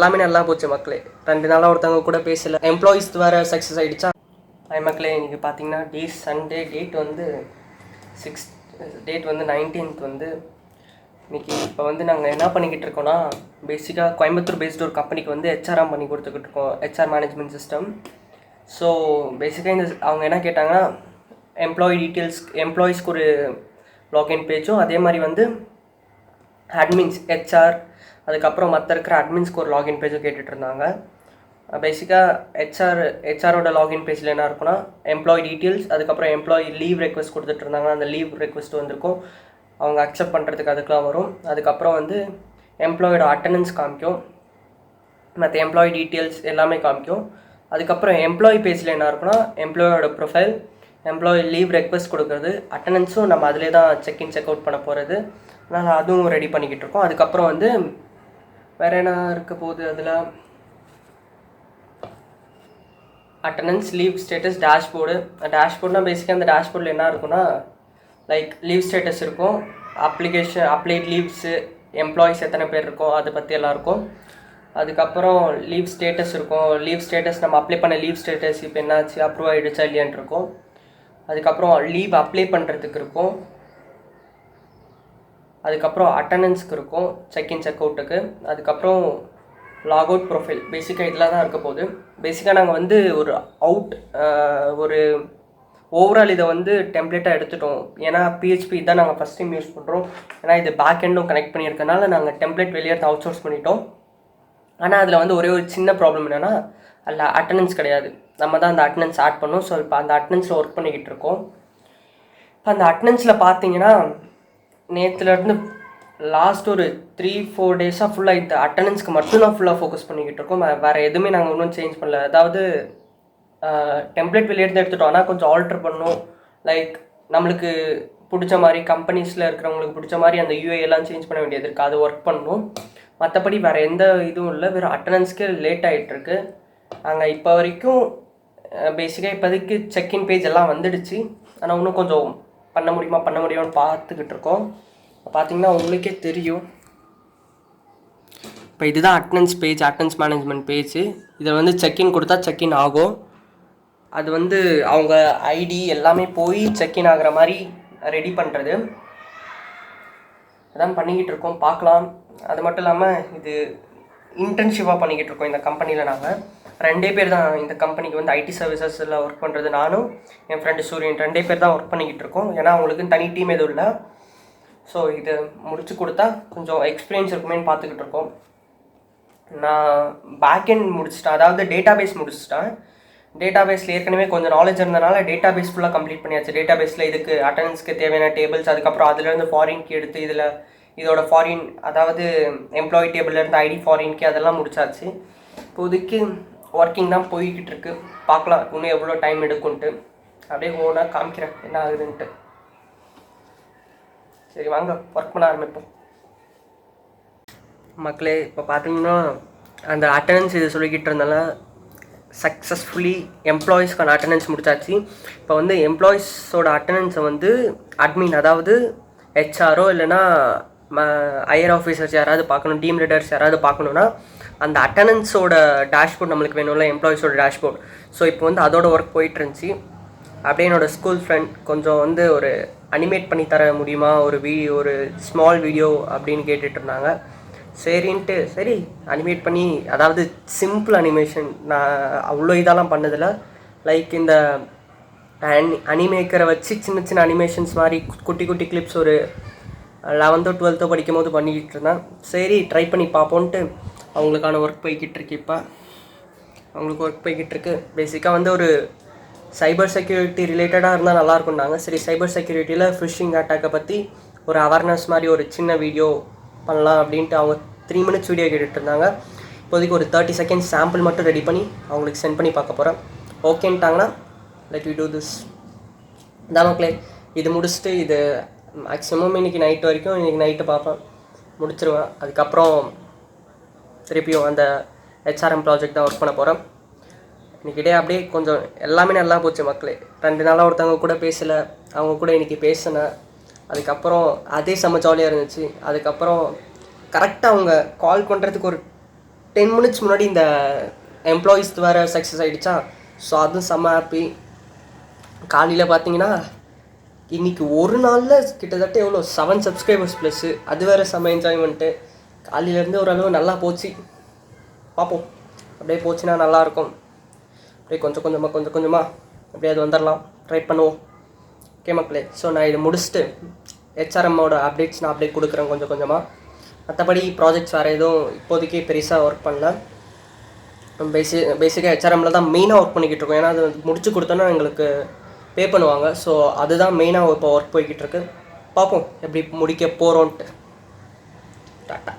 எல்லாமே நல்லா போச்சு மக்களே. 2 நாளாக ஒருத்தவங்க கூட பேசலை. எம்ப்ளாயீஸ் வேறு சக்ஸஸ் ஆகிடுச்சா. மக்களே இன்றைக்கி பார்த்தீங்கன்னா சண்டே டேட் வந்து 19th வந்து இன்றைக்கி. இப்போ வந்து நாங்கள் என்ன பண்ணிக்கிட்டு இருக்கோன்னா, பேசிக்காக கோயம்புத்தூர் பேஸ்டு ஒரு கம்பெனிக்கு வந்து ஹெச்ஆர்எம் பண்ணி கொடுத்துக்கிட்டு இருக்கோம், ஹெச்ஆர் மேனேஜ்மெண்ட் சிஸ்டம். ஸோ பேசிக்காக அவங்க என்ன கேட்டாங்கன்னா, எம்ப்ளாயீஸ்க்கு ஒரு லாகின் பேஜும், அதே மாதிரி வந்து அட்மின்ஸ் ஹெச்ஆர் அதுக்கப்புறம் மற்ற இருக்கிற அட்மின்ஸ்க்கு ஒரு லாகின் பேஜும் கேட்டுட்டு இருந்தாங்க. பேசிக்காக ஹெச்ஆரோட லாகின் பேஜில் என்ன இருக்குன்னா, எம்ப்ளாயி டீட்டெயில்ஸ், அதுக்கப்புறம் எம்ப்ளாயி லீவ் ரெக்வஸ்ட் கொடுத்துட்டு இருந்தாங்க. அந்த லீவ் ரெக்வஸ்ட் வந்திருக்கும், அவங்க அக்செப்ட் பண்ணுறதுக்கு அதுக்கெலாம் வரும். அதுக்கப்புறம் வந்து எம்ப்ளாயோட அட்டண்டன்ஸ் காமிக்கும், மற்ற எம்ப்ளாயி டீட்டெயில்ஸ் எல்லாமே காமிக்கும். அதுக்கப்புறம் எம்ப்ளாயி பேஜில் என்ன இருக்குன்னா, எம்ப்ளாயோட ப்ரொஃபைல், எம்ப்ளாயி லீவ் ரெக்வஸ்ட் கொடுக்குறது, அட்டண்டன்ஸும் நம்ம அதிலே தான் செக்இன் செக் அவுட் பண்ண போகிறது. அதனால் அதுவும் ரெடி பண்ணிக்கிட்டு இருக்கோம். அதுக்கப்புறம் வந்து வேறு என்ன இருக்க போகுது, அதில் அட்டண்டன்ஸ், லீவ் ஸ்டேட்டஸ், டேஷ்போர்ட்னால் பேசிக்காக அந்த டேஷ்போர்டில் என்ன இருக்குன்னா, லைக் லீவ் ஸ்டேட்டஸ் இருக்கும், அப்ளைட் லீவ்ஸு, எம்ப்ளாயிஸ் எத்தனை பேர் இருக்கோம் அதை பற்றி எல்லாம் இருக்கும். அதுக்கப்புறம் லீவ் ஸ்டேட்டஸ் இருக்கும். லீவ் ஸ்டேட்டஸ் நம்ம அப்ளை பண்ண லீவ் ஸ்டேட்டஸ் இப்போ என்னாச்சு, அப்ரூவ் ஆகிடுச்சா இல்லையான் இருக்கும். அதுக்கப்புறம் லீவ் அப்ளை பண்ணுறதுக்கு இருக்கும். அதுக்கப்புறம் அட்டண்டன்ஸ்க்கு இருக்கும், செக்இன் செக் அவுட்டுக்கு. அதுக்கப்புறம் லாக் அவுட் ப்ரொஃபைல். பேசிக்காக இதில் தான் இருக்க போகுது. பேசிக்காக நாங்கள் வந்து ஒரு ஓவரால் இதை வந்து டெம்ப்ளேட்டாக எடுத்துட்டோம். ஏன்னா பிஹெச்பி தான் நாங்கள் ஃபஸ்ட் டைம் யூஸ் பண்ணுறோம். ஏன்னா இது பேக் எண்டும் கனெக்ட் பண்ணியிருக்கனால நாங்கள் டெம்ப்ளேட் வெளியே அவுட் சோர்ஸ் பண்ணிட்டோம். ஆனால் அதில் வந்து ஒரே ஒரு சின்ன ப்ராப்ளம் என்னென்னா, அதில் அட்டண்டன்ஸ் கிடையாது. நம்ம தான் அந்த அட்டண்டன்ஸ் ஆட் பண்ணோம். ஸோ இப்போ அந்த அட்டண்டன்ஸில் ஒர்க் பண்ணிக்கிட்டு இருக்கோம். இப்போ அந்த அட்டண்டன்ஸில் பார்த்தீங்கன்னா, நேற்றுலேருந்து லாஸ்ட் ஒரு 3-4 டேஸாக ஃபுல்லாக இந்த அட்டண்டன்ஸ்க்கு மட்டும்தான் ஃபுல்லாக ஃபோக்கஸ் பண்ணிக்கிட்டு இருக்கோம். வேறு எதுவுமே நாங்கள் இன்னும் சேஞ்ச் பண்ணல. அதாவது டெம்ப்ளேட் வெளியே எடுத்துட்டோம், ஆனால் கொஞ்சம் ஆல்ட்ரு பண்ணணும். லைக் நம்மளுக்கு பிடிச்ச மாதிரி, கம்பெனிஸில் இருக்கிறவங்களுக்கு பிடிச்ச மாதிரி அந்த யூஏ எல்லாம் சேஞ்ச் பண்ண வேண்டியது இருக்குது, அது ஒர்க் பண்ணணும். மற்றபடி வேறு எந்த இதுவும் இல்லை. வெறும் அட்டண்டன்ஸ்க்கு லேட் ஆகிட்டுருக்கு. நாங்கள் இப்போ வரைக்கும் பேசிக்காக இப்போதைக்கு செக்இன் பேஜ் எல்லாம் வந்துடுச்சு. ஆனால் இன்னும் கொஞ்சம் பண்ண முடியுமான்னு பார்த்துக்கிட்டு இருக்கோம். பார்த்தீங்கன்னா உங்களுக்கே தெரியும். இப்போ இதுதான் attendance page, attendance management page. இதை வந்து செக்இன் கொடுத்தா செக்இன் ஆகும். அது வந்து அவங்க ஐடி எல்லாமே போய் செக்இன் ஆகிற மாதிரி ரெடி பண்ணுறது, அதான் பண்ணிக்கிட்டு இருக்கோம். பார்க்கலாம். அது மட்டும் இல்லாமல் இது இன்டர்ன்ஷிப்பாக பண்ணிக்கிட்டு இருக்கோம் இந்த கம்பெனியில். நாங்கள் 2 பேர் தான் இந்த கம்பெனிக்கு வந்து ஐடி சர்வீசஸில் ஒர்க் பண்ணுறது. நானும் என் ஃப்ரெண்டு சூரியன் 2 பேர் தான் ஒர்க் பண்ணிக்கிட்டு இருக்கோம். ஏன்னா அவங்களுக்குன்னு தனி டீம் எதுவும் இல்லை. ஸோ இதை முடிச்சு கொடுத்தா கொஞ்சம் எக்ஸ்பீரியன்ஸ் இருக்குமேன்னு பார்த்துக்கிட்டு இருக்கோம். நான் பேக்எண்ட் முடிச்சிட்டேன், அதாவது டேட்டாபேஸ் முடிச்சிட்டேன். டேட்டாபேஸில் ஏற்கனவே கொஞ்சம் நாலேஜ் இருந்தனால டேட்டாபேஸ் ஃபுல்லாக கம்ப்ளீட் பண்ணியாச்சு. டேட்டாபேஸில் இதுக்கு அட்டண்டன்ஸ்க்கு தேவையான டேபிள்ஸ், அதுக்கப்புறம் அதுலேருந்து ஃபாரின் கீ எடுத்து இதோட ஃபாரின், அதாவது எம்ப்ளாயி டேபிள்லேருந்து ஐடி ஃபாரின் கீ அதெல்லாம் முடிச்சாச்சு. இப்போதைக்கு ஒர்க்கிங் தான் போய்கிட்டு இருக்கு. பார்க்கலாம் இன்னும் எவ்வளோ டைம் எடுக்கும்ன்ட்டு. அப்படியே ஓனாக காமிக்கிறேன் என்ன ஆகுதுன்ட்டு. சரி வாங்க ஒர்க் பண்ண ஆரம்பிப்போம் மக்களே. இப்போ பார்த்தீங்கன்னா அந்த அட்டண்டன்ஸ் இது சொல்லிக்கிட்டு இருந்தால சக்ஸஸ்ஃபுல்லி எம்ப்ளாயீஸ்க்கான அட்டண்டன்ஸ் முடிச்சாச்சு. இப்போ வந்து எம்ப்ளாயீஸோட அட்டண்டன்ஸை வந்து அட்மின், அதாவது ஹெச்ஆரோ இல்லைனா ஹையர் ஆஃபீஸர்ஸ் யாராவது பார்க்கணும், டீம் லீடர்ஸ் யாராவது பார்க்கணுன்னா அந்த அட்டண்டன்ஸோட டேஷ்போர்ட் நம்மளுக்கு வேணும்ல, எம்ப்ளாயீஸோட டேஷ்போர்ட். ஸோ இப்போ வந்து அதோட ஒர்க் போயிட்டு இருந்துச்சு. அப்படியே என்னோடய ஸ்கூல் ஃப்ரெண்ட் கொஞ்சம் வந்து ஒரு அனிமேட் பண்ணி தர முடியுமா, ஒரு ஸ்மால் வீடியோ அப்படின்னு கேட்டுட்டு இருந்தாங்க. சரின்ட்டு சரி அனிமேட் பண்ணி, அதாவது சிம்பிள் அனிமேஷன், நான் அவ்வளோ இதெல்லாம் பண்ணதில்லை. லைக் இந்த அனிமேக்கரை வச்சு சின்ன சின்ன அனிமேஷன்ஸ் மாதிரி குட்டி குட்டி கிளிப்ஸ் ஒரு 11th 12th படிக்கும் போது பண்ணிக்கிட்டு இருந்தேன். சரி ட்ரை பண்ணி பார்ப்போன்ட்டு அவங்களுக்கான ஒர்க் போய்கிட்டு இருக்கு. இப்போ அவங்களுக்கு ஒர்க் போய்கிட்டு இருக்கு. பேசிக்காக வந்து ஒரு சைபர் செக்யூரிட்டி ரிலேட்டடாக இருந்தால் நல்லாயிருக்கும்னாங்க. சரி சைபர் செக்யூரிட்டியில் ஃபிஷிங் அட்டாக்கை பற்றி ஒரு அவேர்னஸ் மாதிரி ஒரு சின்ன வீடியோ பண்ணலாம் அப்படின்ட்டு அவங்க 3 minutes வீடியோ கேட்டுட்டு இருந்தாங்க. இப்போதைக்கு ஒரு 30 seconds சாம்பிள் மட்டும் ரெடி பண்ணி அவங்களுக்கு சென்ட் பண்ணி பார்க்க போகிறேன். ஓகேன்ட்டாங்கன்னா லெட் வி டூ திஸ். இதான் மக்களே, இது முடிச்சுட்டு இது மேக்ஸிமம் இன்றைக்கி நைட்டு வரைக்கும், இன்றைக்கி நைட்டு பார்ப்பேன், முடிச்சிருவேன். அதுக்கப்புறம் திருப்பியும் அந்த ஹெச்ஆர்எம் ப்ராஜெக்ட் தான் ஒர்க் பண்ண போகிறேன். இன்றைக்கிட்டே அப்படியே கொஞ்சம் எல்லாமே நல்லா போச்சு மக்களே. 2 நாளாக ஒருத்தவங்க கூட பேசலை, அவங்க கூட இன்றைக்கி பேசினேன். அதுக்கப்புறம் அதே செம்ம ஜாலியாக இருந்துச்சு. அதுக்கப்புறம் கரெக்டாக அவங்க கால் பண்ணுறதுக்கு ஒரு 10 மினிட்ஸ் முன்னாடி இந்த எம்ப்ளாயீஸ் வேறு சக்ஸஸ் ஆகிடுச்சா. ஸோ அதுவும் செம்ம ஹாப்பி. காலையில் பார்த்தீங்கன்னா இன்றைக்கி ஒரு நாளில் கிட்டத்தட்ட எவ்வளோ 7 சப்ஸ்கிரைபர்ஸ் ப்ளஸ்ஸு. அது வேறு செம்ம என்ஜாய்மெண்ட்டு. காலையிலேருந்து ஓரளவு நல்லா போச்சு. பார்ப்போம், அப்படியே போச்சுன்னா நல்லாயிருக்கும். அப்படியே கொஞ்சம் கொஞ்சமாக அப்படியே அது வந்துடலாம், ட்ரை பண்ணுவோம். ஓகே மக்களே, ஸோ நான் இதை முடிச்சுட்டு ஹெச்ஆர்எம்மோட அப்டேட்ஸ் நான் அப்படியே கொடுக்குறேன் கொஞ்சம் கொஞ்சமாக. மற்றபடி ப்ராஜெக்ட்ஸ் வேறு எதுவும் இப்போதைக்கு பெருசாக ஒர்க் பண்ணல. பேசிக்காக ஹெச்ஆர்எம்மில் தான் மெயினாக ஒர்க் பண்ணிக்கிட்டு இருக்கோம். ஏன்னா அது முடிச்சு கொடுத்தோன்னா எங்களுக்கு பே பண்ணுவாங்க. ஸோ அதுதான் மெயினாக இப்போ ஒர்க் போய்கிட்டு இருக்கு. பார்ப்போம் எப்படி முடிக்க போகிறோன்ட்டு. டாட்டா.